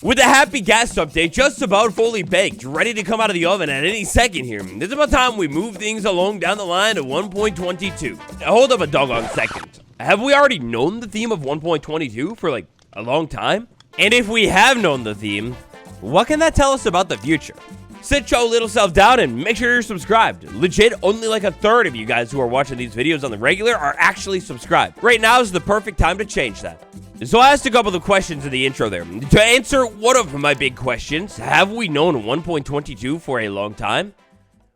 With the Happy Gast update just about fully baked, ready to come out of the oven at any second here, it's about time we move things along down the line to 1.22. Hold up a doggone second. Have we already known the theme of 1.22 for like a long time? And if we have known the theme, what can that tell us about the future? Sit your little self down and make sure you're subscribed. Legit, only like a third of you guys who are watching these videos on the regular are actually subscribed. Right now is the perfect time to change that. So I asked a couple of questions in the intro there. To answer one of my big questions, have we known 1.22 for a long time?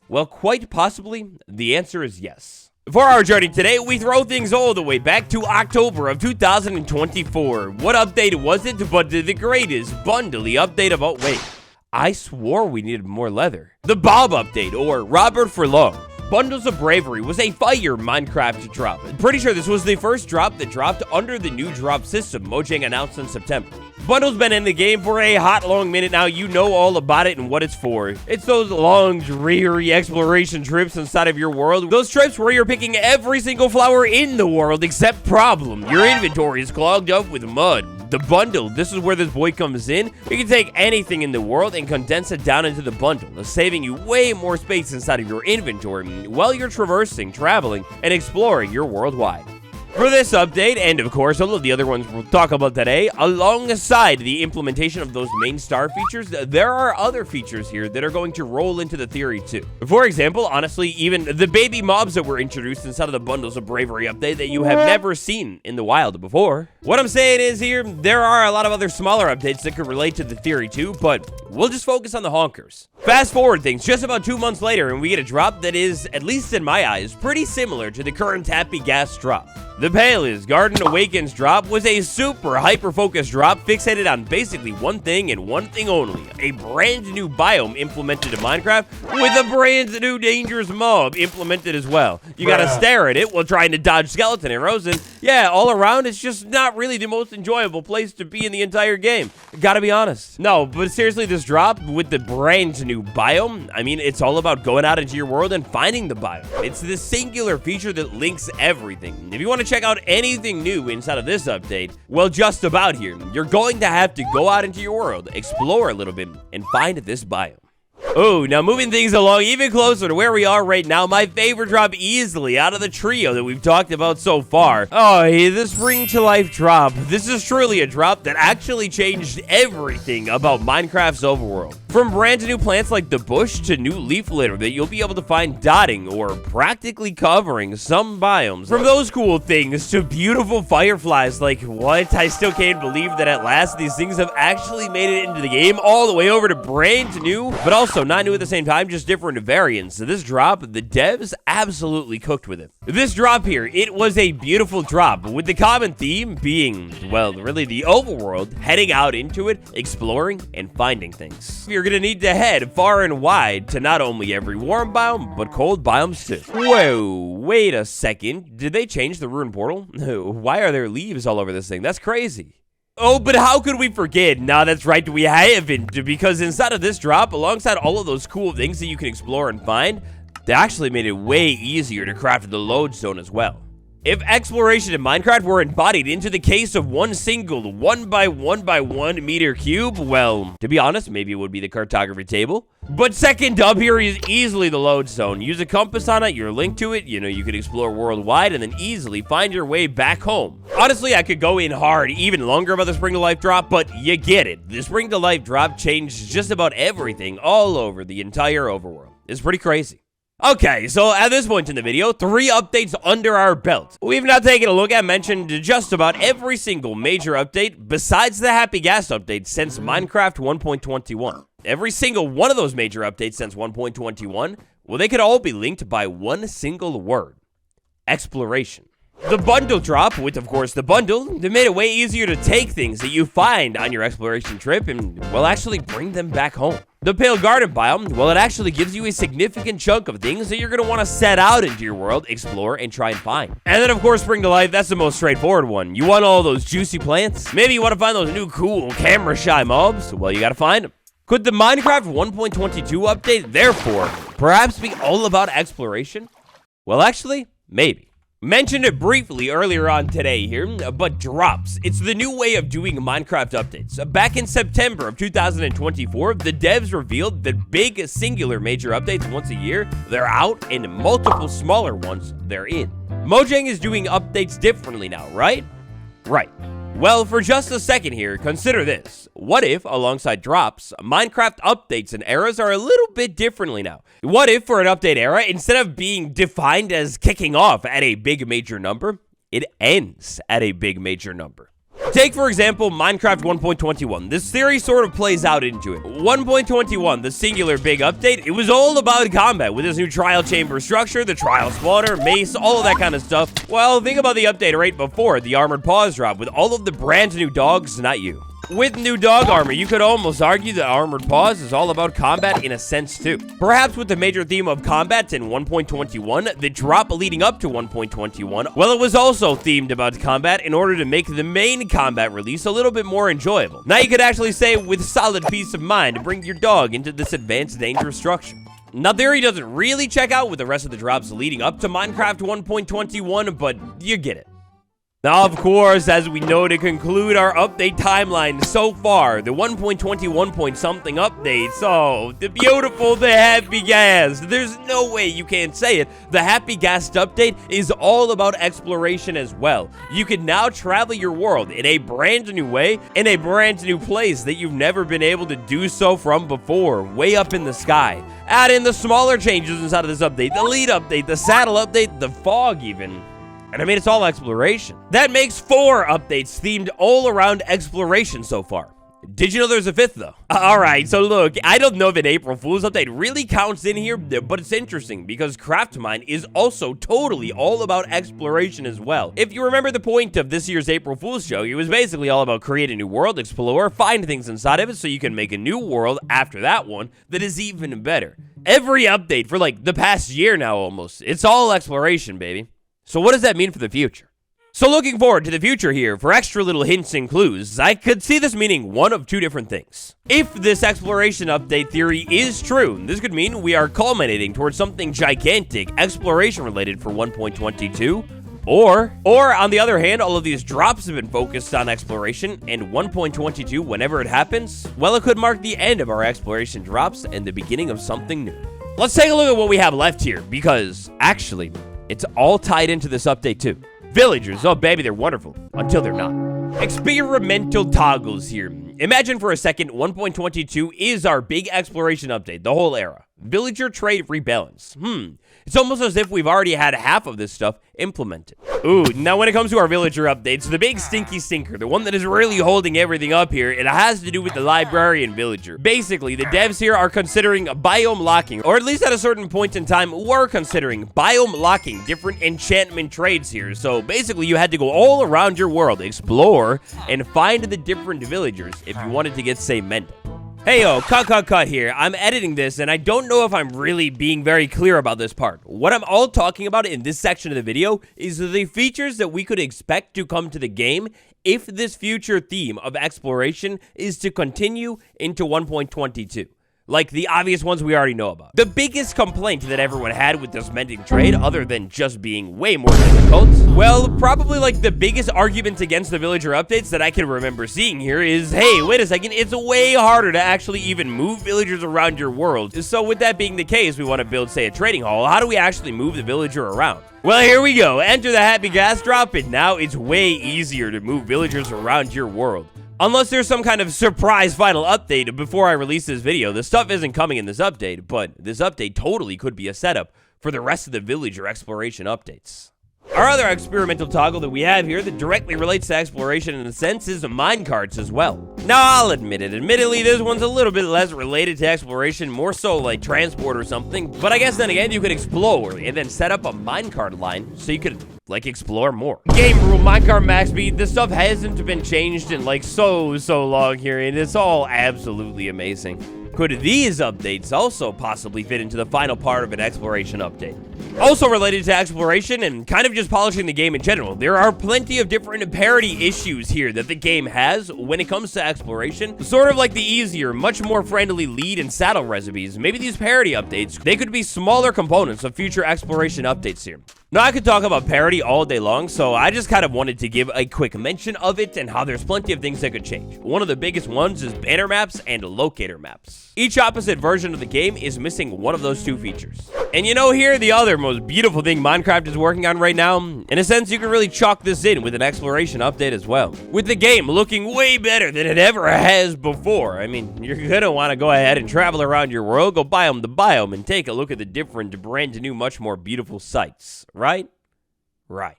Well, quite possibly, the answer is yes. For our journey today, we throw things all the way back to October of 2024. What update was it but the greatest bundly update about weight? I swore we needed more leather. The Bob update, or Robert for Long. Bundles of Bravery was a fire Minecraft drop. Pretty sure this was the first drop that dropped under the new drop system Mojang announced in September. Bundle's been in the game for a hot long minute now. You know all about it and what it's for. It's those long, dreary exploration trips inside of your world. Those trips where you're picking every single flower in the world except problem. Your inventory is clogged up with mud. The bundle, this is where this boy comes in. You can take anything in the world and condense it down into the bundle, saving you way more space inside of your inventory while you're traversing, traveling, and exploring your world wide. For this update, and of course all of the other ones we'll talk about today, alongside the implementation of those main star features, there are other features here that are going to roll into the theory too. For example, honestly, even the baby mobs that were introduced inside of the Bundles of Bravery update that you have never seen in the wild before. What I'm saying is here, there are a lot of other smaller updates that could relate to the theory too, but we'll just focus on the honkers. Fast forward things just about 2 months later and we get a drop that is, at least in my eyes, pretty similar to the current Happy Gast drop. The Paley's Garden Awakens drop was a super hyper-focused drop fixated on basically one thing and one thing only. A brand new biome implemented in Minecraft with a brand new dangerous mob implemented as well. You gotta stare at it while trying to dodge skeleton arrows, and yeah, all around it's just not really the most enjoyable place to be in the entire game. Gotta be honest. No, but seriously, this drop with the brand new biome, I mean, it's all about going out into your world and finding the biome. It's the singular feature that links everything. If you want to check out anything new inside of this update, well, just about here, you're going to have to go out into your world, explore a little bit, and find this biome. Oh, now moving things along even closer to where we are right now, my favorite drop easily out of the trio that we've talked about so far. Oh, hey, the Spring to Life drop. This is truly a drop that actually changed everything about Minecraft's overworld. From brand new plants like the bush to new leaf litter that you'll be able to find dotting or practically covering some biomes. From those cool things to beautiful fireflies like, what? I still can't believe that at last these things have actually made it into the game, all the way over to brand new, but also not new at the same time, just different variants. So this drop, the devs absolutely cooked with it. This drop here, it was a beautiful drop with the common theme being, well, really the overworld, heading out into it, exploring, and finding things. You're gonna need to head far and wide to not only every warm biome, but cold biomes too. Whoa, wait a second. Did they change the ruined portal? Why are there leaves all over this thing? That's crazy. Oh, but how could we forget? Nah, that's right, we haven't, because inside of this drop, alongside all of those cool things that you can explore and find, they actually made it way easier to craft the lodestone as well. If exploration in Minecraft were embodied into the case of one single 1 by 1 by 1 meter cube, well, to be honest, maybe it would be the cartography table. But second up here is easily the lodestone. Use a compass on it, you're linked to it, you know, you could explore worldwide and then easily find your way back home. Honestly, I could go in hard even longer about the Spring to Life drop, but you get it. The Spring to Life drop changed just about everything all over the entire overworld. It's pretty crazy. Okay, so at this point in the video, 3 updates under our belt. We've now taken a look at mentioned just about every single major update besides the Happy Gast update since Minecraft 1.21. Every single one of those major updates since 1.21, well, they could all be linked by one single word: exploration. The bundle drop, with of course the bundle, they made it way easier to take things that you find on your exploration trip and, well, actually bring them back home. The Pale Garden biome, well, it actually gives you a significant chunk of things that you're going to want to set out into your world, explore, and try and find. And then, of course, Spring to Life, that's the most straightforward one. You want all those juicy plants? Maybe you want to find those new cool camera-shy mobs? Well, you got to find them. Could the Minecraft 1.22 update, therefore, perhaps be all about exploration? Well, actually, maybe. Mentioned it briefly earlier on today here, but drops. It's the new way of doing Minecraft updates. Back in September of 2024, the devs revealed that big singular major updates once a year, they're out, and multiple smaller ones, they're in. Mojang is doing updates differently now, right? Right. Well, for just a second here, consider this. What if, alongside drops, Minecraft updates and eras are a little bit differently now? What if, for an update era, instead of being defined as kicking off at a big major number, it ends at a big major number? Take, for example, Minecraft 1.21. This theory sort of plays out into it. 1.21, the singular big update, it was all about combat with this new trial chamber structure, the trial spawner, mace, all of that kind of stuff. Well, think about the update right before, the armored paws drop, with all of the brand new dogs, not you. With new dog armor, you could almost argue that Armored Paws is all about combat in a sense too. Perhaps with the major theme of combat in 1.21, the drop leading up to 1.21, well, it was also themed about combat in order to make the main combat release a little bit more enjoyable. Now you could actually say with solid peace of mind to bring your dog into this advanced dangerous structure. Now, theory doesn't really check out with the rest of the drops leading up to Minecraft 1.21, but you get it. Now, of course, as we know, to conclude our update timeline so far, the 1.21 point something updates, oh, the beautiful, the Happy Gast. There's no way you can't say it. The Happy Gast update is all about exploration as well. You can now travel your world in a brand new way, in a brand new place that you've never been able to do so from before, way up in the sky. Add in the smaller changes inside of this update, the lead update, the saddle update, the fog even. And I mean, it's all exploration. That makes 4 updates themed all around exploration so far. Did you know there's a 5th, though? Alright, so look, I don't know if an April Fool's update really counts in here, but it's interesting because Craftmine is also totally all about exploration as well. If you remember the point of this year's April Fool's show, it was basically all about create a new world, explore, find things inside of it so you can make a new world after that one that is even better. Every update for like the past year now almost, it's all exploration, baby. So what does that mean for the future? So looking forward to the future here, for extra little hints and clues, I could see this meaning one of 2 different things. If this exploration update theory is true, this could mean we are culminating towards something gigantic, exploration related for 1.22. Or on the other hand, all of these drops have been focused on exploration, and 1.22, whenever it happens, well, it could mark the end of our exploration drops and the beginning of something new. Let's take a look at what we have left here, because actually, it's all tied into this update too. Villagers, oh baby, they're wonderful. Until they're not. Experimental toggles here. Imagine for a second, 1.22 is our big exploration update, the whole era. Villager trade rebalance. It's almost as if we've already had half of this stuff implemented. Ooh, now when it comes to our villager updates, the big stinky stinker, the one that is really holding everything up here, it has to do with the librarian villager. Basically, the devs here are considering biome locking, or at least at a certain point in time, were considering biome locking different enchantment trades here. So basically, you had to go all around your world, explore, and find the different villagers if you wanted to get, say, mended. Hey yo, cut here. I'm editing this and I don't know if I'm really being very clear about this part. What I'm all talking about in this section of the video is the features that we could expect to come to the game if this future theme of exploration is to continue into 1.22. Like the obvious ones we already know about. The biggest complaint that everyone had with this mending trade, other than just being way more difficult, well, probably like the biggest argument against the villager updates that I can remember seeing here is, hey, wait a second, it's way harder to actually even move villagers around your world. So with that being the case, we want to build, say, a trading hall. How do we actually move the villager around? Well, here we go. Enter the Happy Gast drop, and now it's way easier to move villagers around your world. Unless there's some kind of surprise final update before I release this video. The stuff isn't coming in this update, but this update totally could be a setup for the rest of the villager exploration updates. Our other experimental toggle that we have here that directly relates to exploration in a sense is minecarts as well. Now, I'll admit it. Admittedly, this one's a little bit less related to exploration, more so like transport or something. But I guess then again, you could explore and then set up a minecart line so you could, like, explore more. Game rule, minecart max speed, this stuff hasn't been changed in like so long here, and it's all absolutely amazing. Could these updates also possibly fit into the final part of an exploration update? Also related to exploration and kind of just polishing the game in general, there are plenty of different parity issues here that the game has when it comes to exploration. Sort of like the easier, much more friendly lead and saddle recipes. Maybe these parity updates, they could be smaller components of future exploration updates here. Now, I could talk about parity all day long, so I just kind of wanted to give a quick mention of it and how there's plenty of things that could change. One of the biggest ones is banner maps and locator maps. Each opposite version of the game is missing one of those two features. And you know, here, the other most beautiful thing Minecraft is working on right now, in a sense, you can really chalk this in with an exploration update as well. With the game looking way better than it ever has before. I mean, you're gonna want to go ahead and travel around your world, go biome to biome, and take a look at the different, brand new, much more beautiful sights. Right? Right.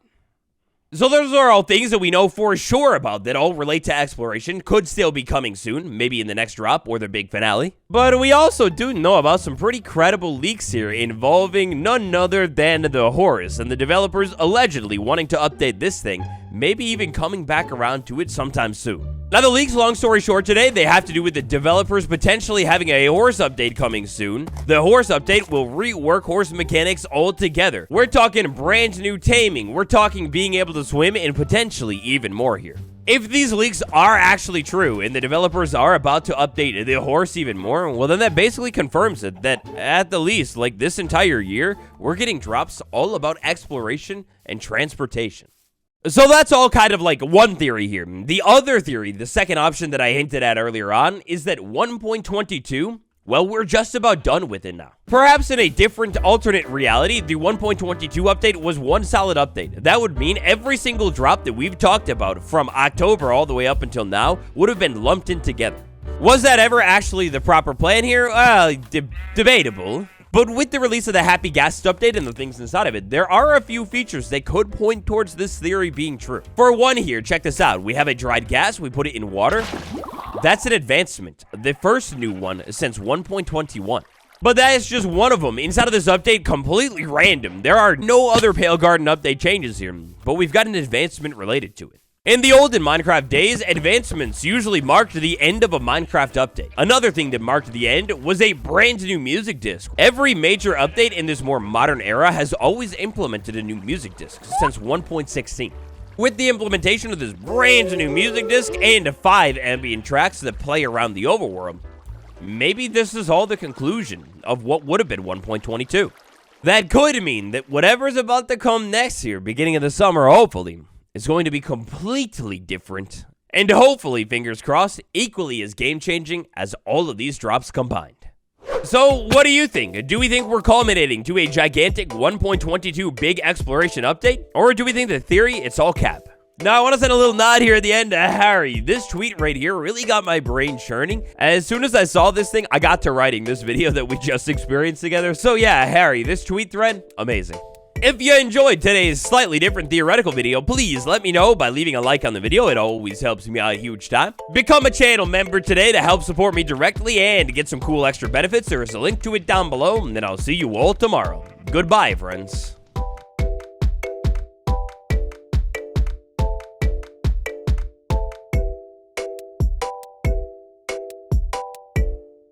So those are all things that we know for sure about that all relate to exploration, could still be coming soon, maybe in the next drop or the big finale. But we also do know about some pretty credible leaks here involving none other than the Horus and the developers allegedly wanting to update this thing, maybe even coming back around to it sometime soon. Now, the leaks, long story short today, they have to do with the developers potentially having a horse update coming soon. The horse update will rework horse mechanics altogether. We're talking brand new taming. We're talking being able to swim and potentially even more here. If these leaks are actually true and the developers are about to update the horse even more, well, then that basically confirms it that at the least, like this entire year, we're getting drops all about exploration and transportation. So that's all kind of like one theory here. The other theory, the second option that I hinted at earlier on, is that 1.22, well, we're just about done with it now. Perhaps in a different alternate reality, the 1.22 update was one solid update. That would mean every single drop that we've talked about from October all the way up until now would have been lumped in together. Was that ever actually the proper plan here? Well, debatable. But with the release of the Happy Gast update and the things inside of it, there are a few features that could point towards this theory being true. For one here, check this out. We have a dried gas, we put it in water. That's an advancement, the first new one since 1.21. But that is just one of them. Inside of this update, completely random. There are no other Pale Garden update changes here, but we've got an advancement related to it. In the olden Minecraft days, advancements usually marked the end of a Minecraft update. Another thing that marked the end was a brand new music disc. Every major update in this more modern era has always implemented a new music disc since 1.16. With the implementation of this brand new music disc and 5 ambient tracks that play around the overworld, maybe this is all the conclusion of what would have been 1.22. That could mean that whatever's about to come next here, beginning of the summer, hopefully, is going to be completely different, and hopefully, fingers crossed, equally as game-changing as all of these drops combined. So, what do you think? Do we think we're culminating to a gigantic 1.22 big exploration update? Or do we think the theory, it's all cap? Now, I want to send a little nod here at the end to Harry. This tweet right here really got my brain churning. As soon as I saw this thing, I got to writing this video that we just experienced together. So yeah, Harry, this tweet thread, amazing. If you enjoyed today's slightly different theoretical video, please let me know by leaving a like on the video. It always helps me out a huge time. Become a channel member today to help support me directly and get some cool extra benefits. There is a link to it down below, and then I'll see you all tomorrow. Goodbye, friends.